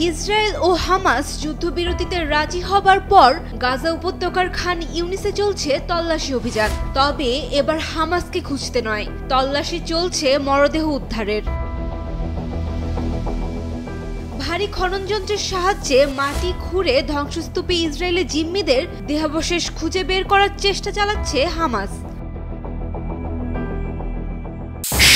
Israel ও Hamas যুদ্ধবিরতিতে রাজি হবার পর গাজা উপত্যকার খান ইউনিসে চলছে তল্লাশি অভিযান। তবে এবার হামাসকে খুঁজতে নয়, তল্লাশি চলছে মরদেহ উদ্ধারের। ভারী খননযন্ত্রের সাহায্যে মাটি খুঁড়ে ধ্বংসস্তূপে ইসরায়েলি জিম্মিদের দেহাবশেষ খুঁজে বের করার চেষ্টা চালাচ্ছে হামাস।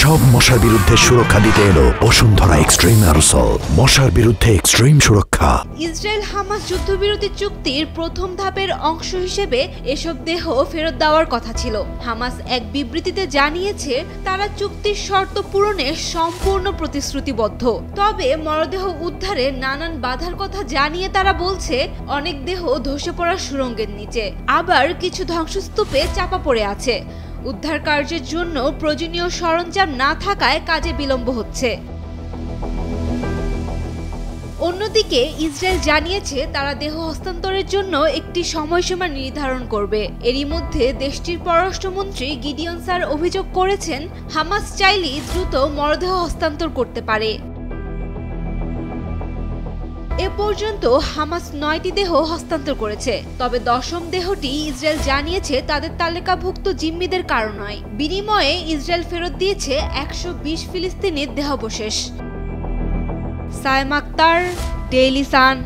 সব মশার বিরুদ্ধে সুরক্ষা দিতে এলো বসুন্ধরা এক্সট্রিম অ্যারোসল, মশার বিরুদ্ধে এক্সট্রিম সুরক্ষা। ইসরায়েল হামাস যুদ্ধবিরতি চুক্তির প্রথম ধাপের অংশ হিসেবে এসব দেহ ফেরত দেওয়ার কথা ছিল। হামাস এক বিবৃতিতে জানিয়েছে তারা চুক্তির শর্ত পূরণে সম্পূর্ণ প্রতিশ্রুতিবদ্ধ। তবে মরদেহ উদ্ধারে নানান বাধার কথা জানিয়ে তারা বলছে অনেক দেহ ধসে পড়া সুড়ঙ্গের নিচে, আবার কিছু ধ্বংসস্তূপে চাপা পড়ে আছে। উদ্ধার কার্যের জন্য প্রয়োজনীয় সরঞ্জাম না থাকায় কাজে বিলম্ব হচ্ছে। অন্যদিকে ইসরায়েল জানিয়েছে তারা দেহ হস্তান্তরের জন্য একটি সময়সীমা নির্ধারণ করবে। এরই মধ্যে দেশটির পররাষ্ট্রমন্ত্রী গিডিয়ন স্যার অভিযোগ করেছেন হামাস চাইলেই দ্রুত মরদেহ হস্তান্তর করতে পারে। এ পর্যন্ত হামাস 9টি দেহ হস্তান্তর করেছে, তবে 10ম দেহটি ইসরায়েল জানিয়েছে তাদের তালিকাভুক্ত জিম্মিদের কারো নয়। বিনিময়ে ইসরায়েল ফেরত দিয়েছে 120 ফিলিস্তিনির দেহাবশেষ। Sayem Akter, Daily Sun.